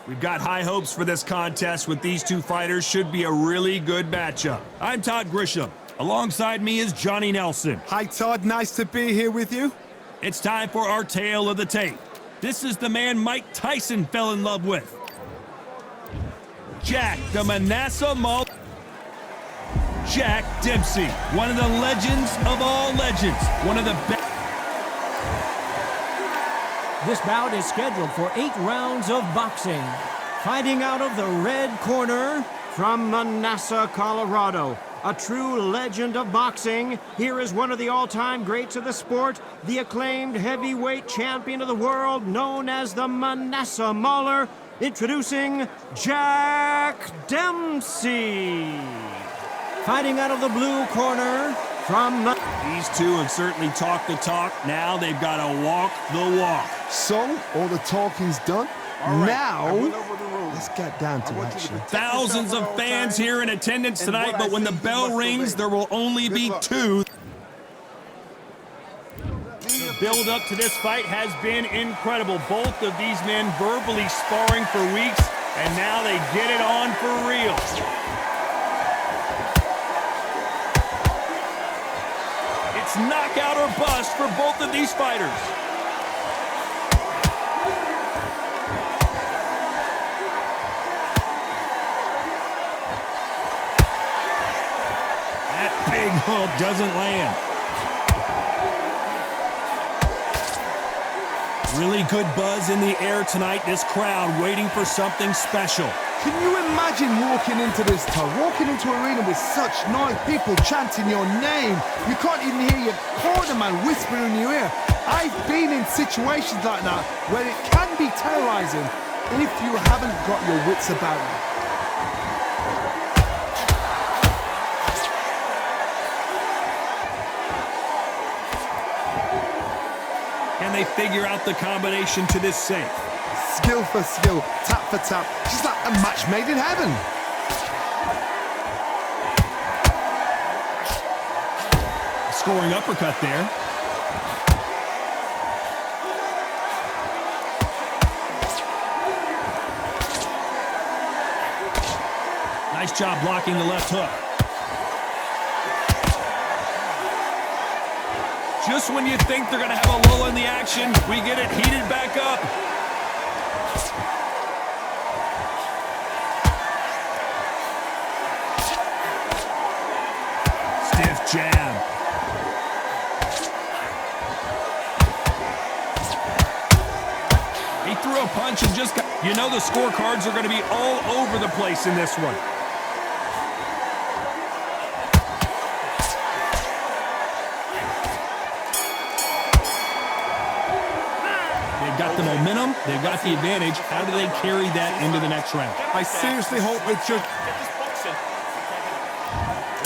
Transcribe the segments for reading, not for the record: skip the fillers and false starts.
We've got high hopes for this contest with these two fighters. Should be a really good matchup. I'm Todd Grisham. Alongside me is Johnny Nelson. Hi, Todd. Nice to be here with you. It's time for our tale of the tape. This is the man Mike Tyson fell in love with. Jack the Manasseh Mauler. Jack Dempsey, one of the legends of all legends. One of the best. This bout is scheduled for 8 rounds of boxing. Fighting out of the red corner from Manasseh, Colorado. A true legend of boxing. Here is one of the all-time greats of the sport, the acclaimed heavyweight champion of the world, known as the Manasseh Mauler. Introducing Jack Dempsey. Fighting out of the blue corner from... These two have certainly talked the talk. Now they've got to walk the walk. So, all the talking's done. All right, now, let's let's get down to action. Thousands of fans here in attendance tonight, but when the bell rings, there will only be 2. The build-up to this fight has been incredible. Both of these men verbally sparring for weeks, and now they get it on for real. It's knockout or bust for both of these fighters. That big hook doesn't land. Really good buzz in the air tonight. This crowd waiting for something special. Can you imagine walking into this, Todd? Walking into an arena with such noise, people chanting your name. You can't even hear your corner man whispering in your ear. I've been in situations like that where it can be terrorizing if you haven't got your wits about you. Can they figure out the combination to this safe? Skill for skill, tap for tap, just like a match made in heaven. Scoring uppercut there. Nice job blocking the left hook. Just when you think they're going to have a lull in the action, we get it heated back up. Stiff jab. He threw a punch and just got... You know the scorecards are going to be all over the place in this one. They've got the momentum, they've got the advantage. How do they carry that into the next round? I seriously hope it's just...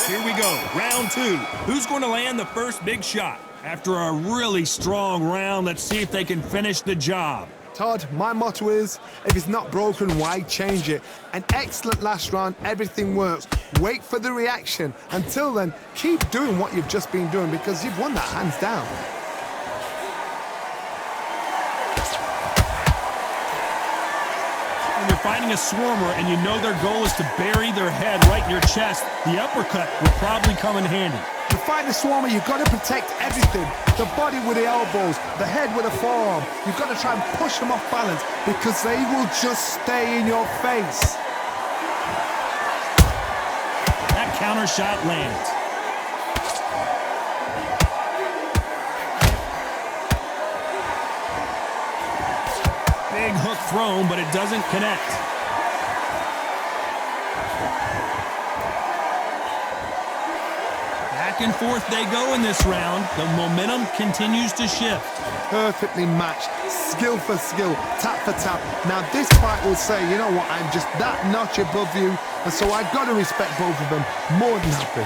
Here we go, round 2. Who's going to land the first big shot? After a really strong round, let's see if they can finish the job. Todd, my motto is, if it's not broken, why change it? An excellent last round, everything works. Wait for the reaction. Until then, keep doing what you've just been doing because you've won that hands down. When you're fighting a swarmer and you know their goal is to bury their head right in your chest, the uppercut will probably come in handy. To fight the swarmer, you've got to protect everything. The body with the elbows, the head with the forearm. You've got to try and push them off balance because they will just stay in your face. That counter shot lands. Big hook thrown, but it doesn't connect. Back and forth they go in this round. The momentum continues to shift. Perfectly matched, skill for skill, tap for tap. Now this fight will say, you know what, I'm just that notch above you, and so I've got to respect both of them. More than happy.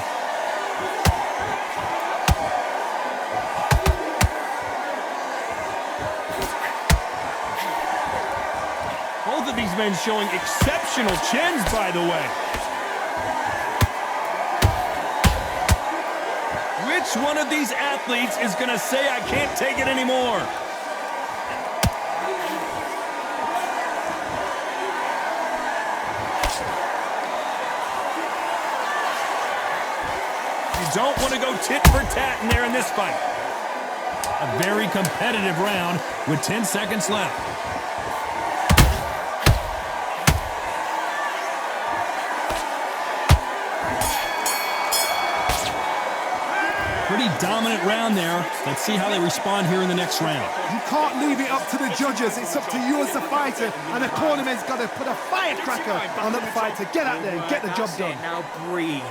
Both of these men showing exceptional chins, by the way. Which one of these athletes is going to say, I can't take it anymore? don't want to go tit for tat in there in this fight. A very competitive round with 10 seconds left. Pretty dominant round there. Let's see how they respond here in the next round. You can't leave it up to the judges. It's up to you as the fighter, and the cornerman's got to put a firecracker on the fighter. Get out there and get the job done. Now breathe.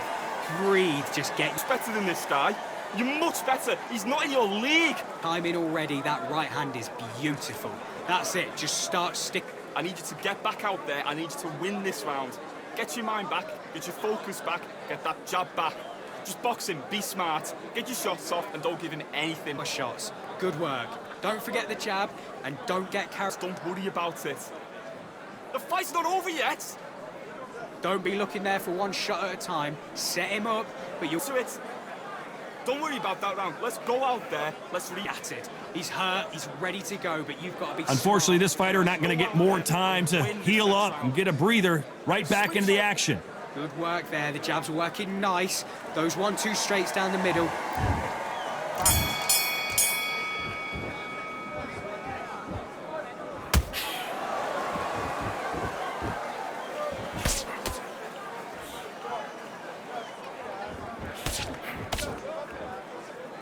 Breathe. Just get... He's better than this guy. You're much better. He's not in your league. I'm in already. That right hand is beautiful. That's it. Just start stick. I need you to get back out there. I need you to win this round. Get your mind back. Get your focus back. Get that jab back. Just box him. Be smart. Get your shots off and don't give him anything. My shots. Good work. Don't forget the jab and don't get carried. Don't worry about it. The fight's not over yet. Don't be looking there for one shot at a time. Set him up, but you'll... To it. Don't worry about that round. Let's go out there. Let's At it. He's hurt. He's ready to go, but you've got to be... Unfortunately, smart. this fighter not going to get more time to heal up and get a breather right back into the action. Good work there. The jabs are working nice. Those 1-2 straights down the middle.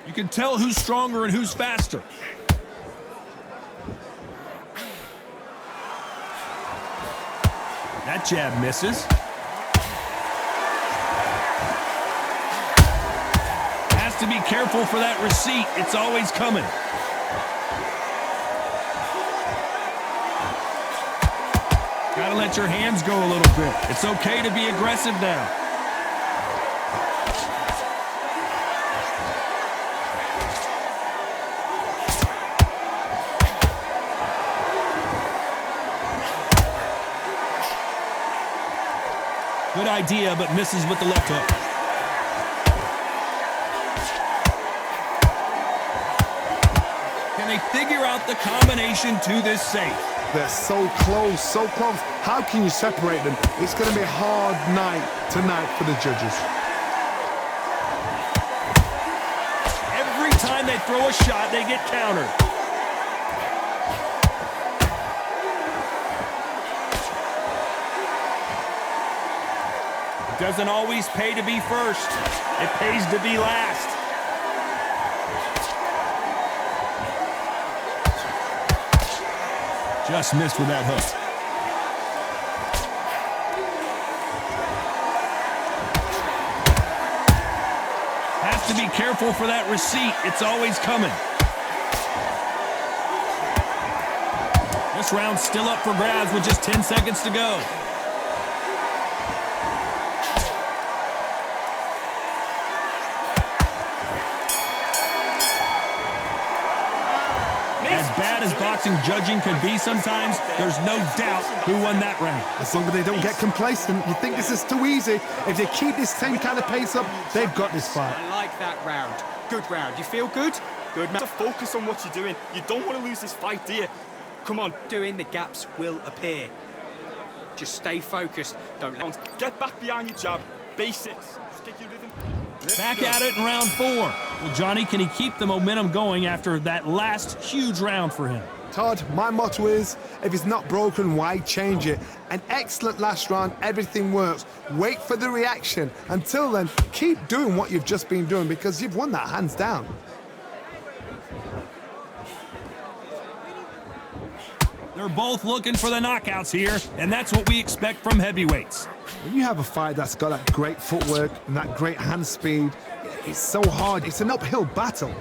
You can tell who's stronger and who's faster. That jab misses. Has to be careful for that receipt. It's always coming. Gotta let your hands go a little bit. It's okay to be aggressive now. Good idea, but misses with the left hook. Can they figure out the combination to this safe? They're so close, so close. How can you separate them? It's going to be a hard night tonight for the judges. Every time they throw a shot, they get countered. It doesn't always pay to be first. It pays to be last. Just missed with that hook. Has to be careful for that receipt. It's always coming. This round's still up for grabs with just 10 seconds to go. As boxing judging can be sometimes, there's no doubt who won that round. As long as they don't get complacent, you think this is too easy. If they keep this same kind of pace up, they've got this fight. I like that round. Good round. You feel good? Good man. To focus on what you're doing. You don't want to lose this fight, do you? Come on. Doing the gaps will appear. Just stay focused. Don't let... Get back behind your jab. Basics. Just get your rhythm. Back at it in round 4. Well, Johnny, can he keep the momentum going after that last huge round for him? Todd, my motto is, if it's not broken, why change it? An excellent last round, everything works. Wait for the reaction. Until then, keep doing what you've just been doing because you've won that hands down. They're both looking for the knockouts here, and that's what we expect from heavyweights. When you have a fight that's got that great footwork and that great hand speed, it's so hard. It's an uphill battle.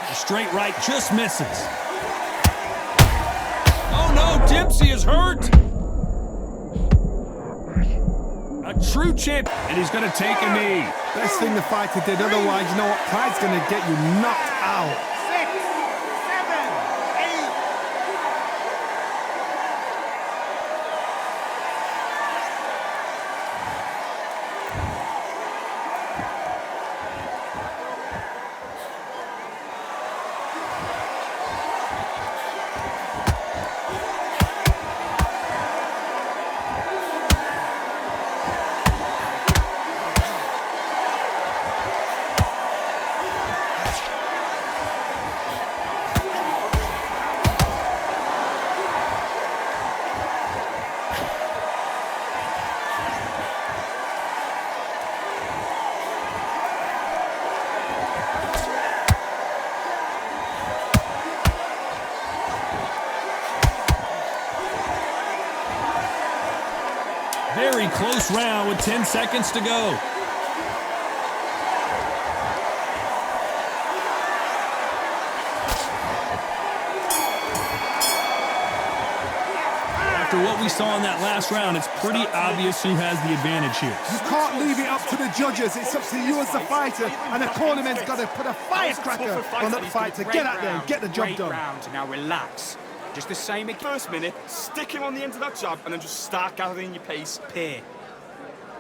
The straight right just misses. Oh no, Dempsey is hurt. A true champ, and he's going to take a knee. Best thing the fighter did, otherwise, you know what? Pride's going to get you knocked out. 6, 7, 8. this round with 10 seconds to go. After what we saw in that last round, it's pretty obvious who has the advantage here. You can't leave it up to the judges. It's up to you as the fighter, and the cornerman's got to put a firecracker on that fight to get out there and get the job done. Round. Now relax. Just the same again. First minute, stick him on the end of that jab and then just start gathering your pace. Here.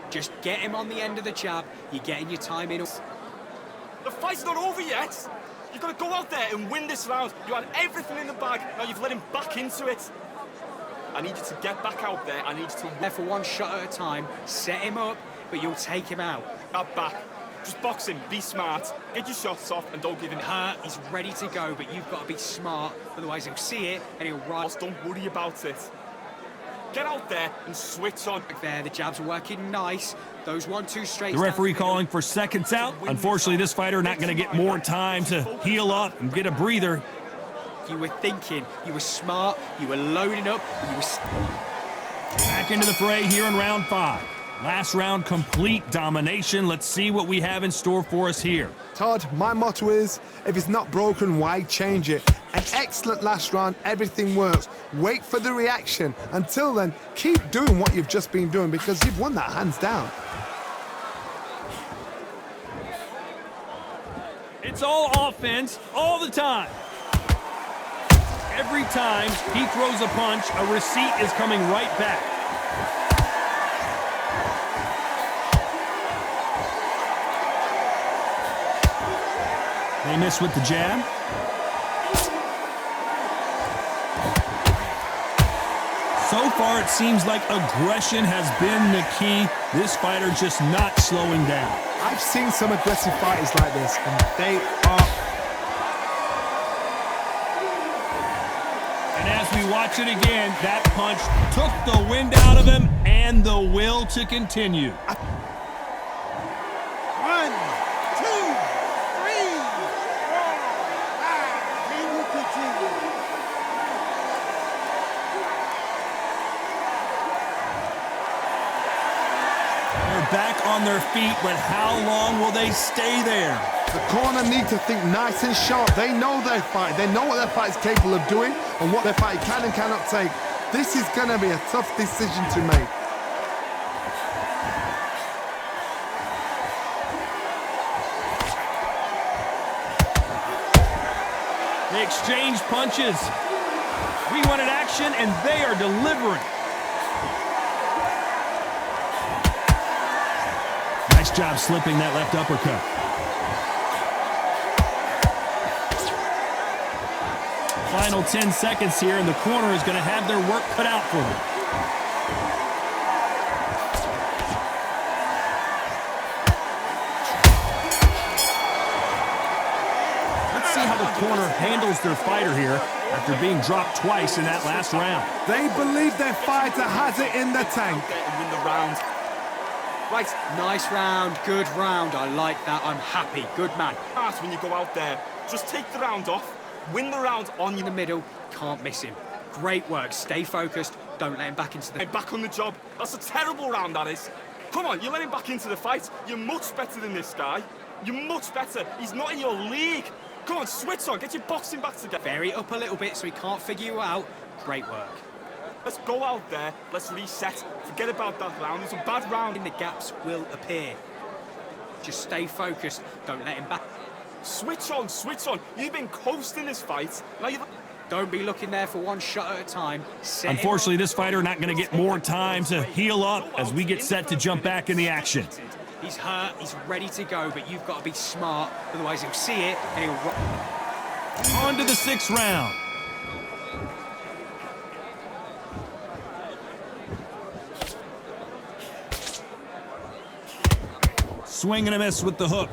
Just get him on the end of the jab. You're getting your time in. The fight's not over yet. You've got to go out there and win this round. You had everything in the bag. Now you've let him back into it. I need you to get back out there. I need you to There for one shot at a time. Set him up, but you'll take him out. get back. Just box him. Be smart. Get your shots off and don't give him Hurt. He's ready to go, but you've got to be smart. Otherwise, he'll see it and he'll rise. Don't worry about it. Get out there and switch on. There, the jabs are working nice. Those 1-2 straight. The referee calling for seconds out. Unfortunately, this fighter not going to get more time to heal up and get a breather. You were thinking, you were smart, you were loading up, and you were... Back into the fray here in round 5. Last round, complete domination. Let's see what we have in store for us here. Todd, my motto is, if it's not broken, why change it? An excellent last round, everything works. Wait for the reaction. Until then, keep doing what you've just been doing because you've won that hands down. It's all offense, all the time. Every time he throws a punch, a receipt is coming right back. They miss with the jab. So far, it seems like aggression has been the key. This fighter just not slowing down. I've seen some aggressive fighters like this, and they are... And as we watch it again, that punch took the wind out of him and the will to continue. 1, 2, 3, 4, 5. Can you continue? They're back on their feet, but how long will they stay there? The corner need to think nice and sharp. They know their fight. They know what their fight is capable of doing and what their fight can and cannot take. This is going to be a tough decision to make. They exchange punches. We wanted action, and they are delivering. Nice job slipping that left uppercut. Final 10 seconds here, and the corner is going to have their work cut out for them. Let's see how the corner handles their fighter here after being dropped twice in that last round. They believe their fighter has it in the tank. and win the round. Right, Nice round, good round. I like that. I'm happy. Good man. smart when you go out there. Just take the round off. Win the round on In your the middle, can't miss him. Great work. Stay focused. Don't let him back into the... back on the job. That's a terrible round, that is. Come on, you let him back into the fight. You're much better than this guy. You're much better. He's not in your league. Come on, switch on. Get your boxing back together. Vary it up a little bit so he can't figure you out. Great work. Let's go out there. Let's reset. Forget about that round. It's a bad round. In the gaps will appear. Just stay focused. Don't let him back. Switch on, switch on. You've been coasting this fight. Now you... Don't be looking there for one shot at a time. Set him up. Unfortunately, this fighter not going to get more time to heal up as we get set to jump back in the action. He's hurt, he's ready to go, but you've got to be smart. Otherwise, he'll see it and he'll... On to the 6th round. Swing and a miss with the hook.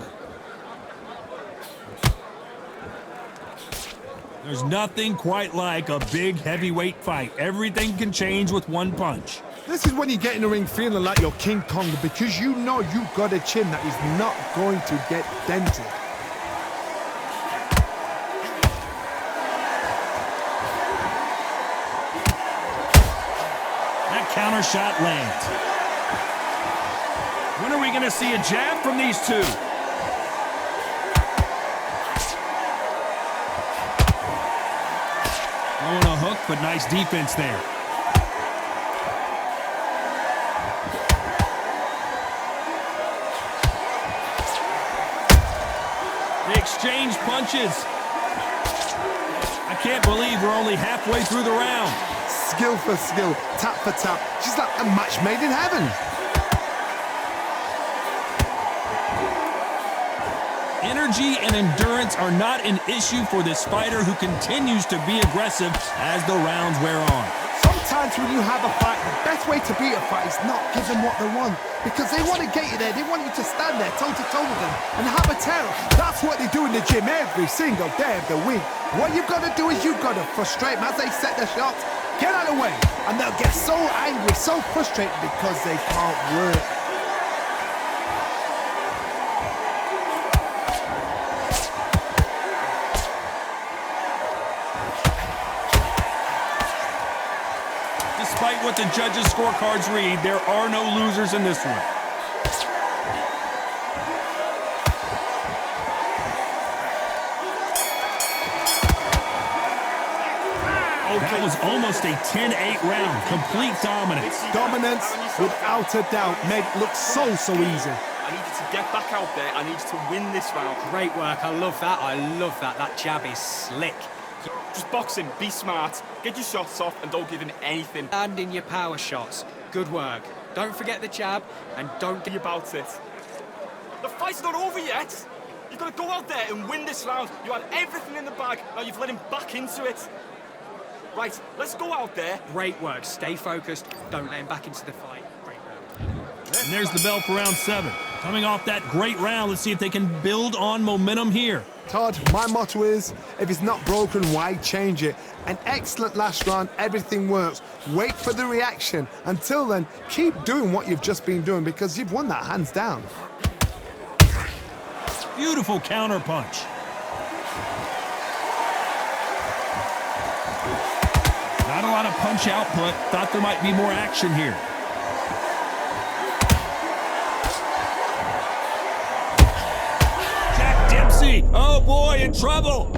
There's nothing quite like a big heavyweight fight. Everything can change with one punch. This is when you get in the ring feeling like you're King Kong because you know you've got a chin that is not going to get dented. That counter shot lands. When are we going to see a jab from these two? Throwing a hook, but nice defense there. They exchange punches. I can't believe we're only halfway through the round. Skill for skill, tap for tap. She's like a match made in heaven. Energy and endurance are not an issue for this fighter who continues to be aggressive as the rounds wear on. Sometimes when you have a fight, the best way to beat a fight is not give them what they want. Because they want to get you there, they want you to stand there toe-to-toe with them and have a terror. That's what they do in the gym every single day of the week. What you've got to do is you've got to frustrate them as they set their shots. Get out of the way. And they'll get so angry, so frustrated because they can't work. Despite what the judges' scorecards read, there are no losers in this one. That was almost a 10-8 round. Complete dominance. Dominance, without a doubt, made it look so easy. I need you to get back out there. I need you to win this round. Great work. I love that. I love that. That jab is slick. Just box him, be smart, get your shots off, and don't give him anything. And in your power shots. Good work. Don't forget the jab, and don't Be about it. The fight's not over yet. You've got to go out there and win this round. You had everything in the bag. Now you've let him back into it. Right, let's go out there. Great work. Stay focused. Don't let him back into the fight. Great round. And there's the bell for round 7. Coming off that great round, let's see if they can build on momentum here. Todd, my motto is, if it's not broken, why change it? An excellent last round, everything works. Wait for the reaction. Until then, keep doing what you've just been doing because you've won that hands down. Beautiful counter punch. Not a lot of punch output. Thought there might be more action here. Dempsey, oh boy, in trouble.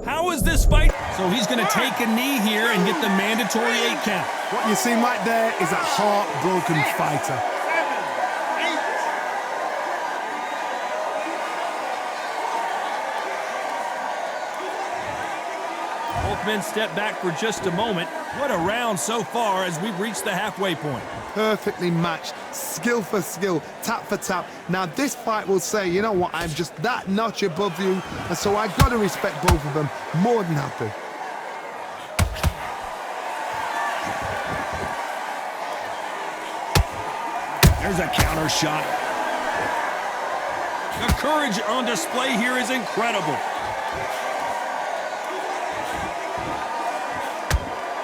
How is this fight? So he's going to take a knee here and get the mandatory 8 count. What you see right there is a heartbroken fighter. 7, 8. Both men step back for just a moment. What a round so far as we've reached the halfway point. Perfectly matched, skill for skill, tap for tap. Now this fight will say, you know what, I'm just that notch above you, and so I've got to respect both of them. More than happy. There's a counter shot. The courage on display here is incredible.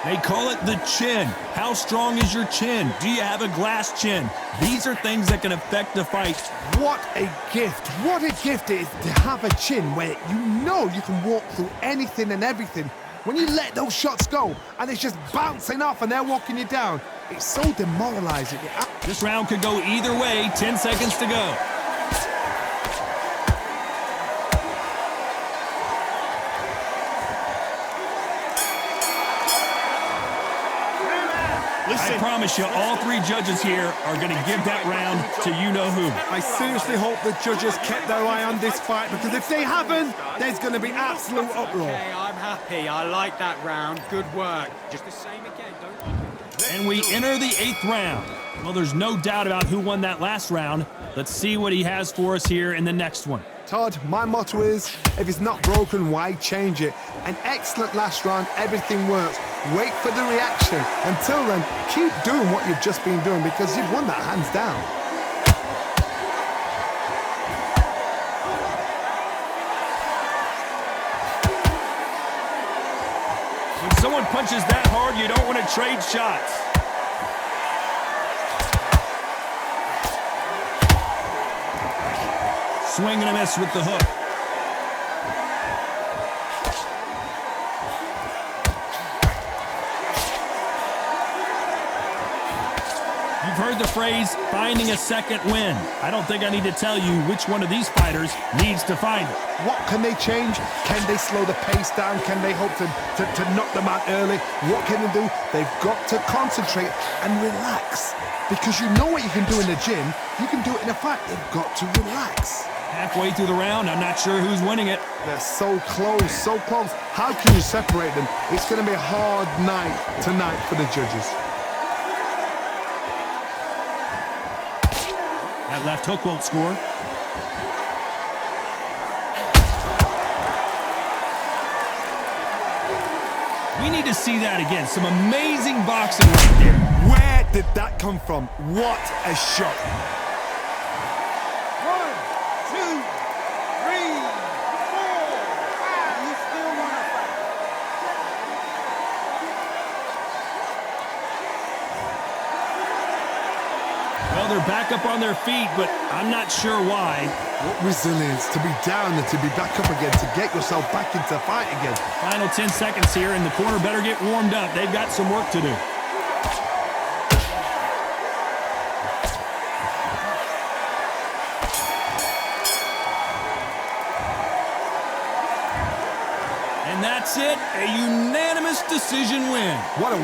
They call it the chin. How strong is your chin? Do you have a glass chin? These are things that can affect the fight. What a gift. What a gift it is to have a chin where you know you can walk through anything and everything. When you let those shots go and it's just bouncing off and they're walking you down, it's so demoralizing. This round could go either way. 10 seconds to go. I promise you, all 3 judges here are going to give that round to you-know-who. I seriously hope the judges kept their eye on this fight because if they haven't, there's going to be absolute uproar. Okay, I'm happy. I like that round. Good work. Just the same again, don't... And we enter the 8th round. Well, there's no doubt about who won that last round. Let's see what he has for us here in the next one. Todd, my motto is, if it's not broken, why change it? An excellent last round, everything works. Wait for the reaction. Until then, keep doing what you've just been doing because you've won that hands down. When someone punches that hard, you don't want to trade shots. Swing and a miss with the hook. You've heard the phrase, finding a second win. I don't think I need to tell you which one of these fighters needs to find it. What can they change? Can they slow the pace down? Can they hope to knock them out early? What can they do? They've got to concentrate and relax. Because you know what you can do in the gym, you can do it in a fight. They've got to relax. Halfway through the round, I'm not sure who's winning it. They're so close, so close. How can you separate them? It's going to be a hard night tonight for the judges. That left hook won't score. We need to see that again. Some amazing boxing right there. Where did that come from? What a shot. 1, 2, 3, 4, 5. You still want to fight? Well, they're back up on their feet, but I'm not sure why. What resilience to be down and to be back up again, to get yourself back into fight again. Final 10 seconds here, and the corner better get warmed up. They've got some work to do. And that's it, a unanimous decision win. What a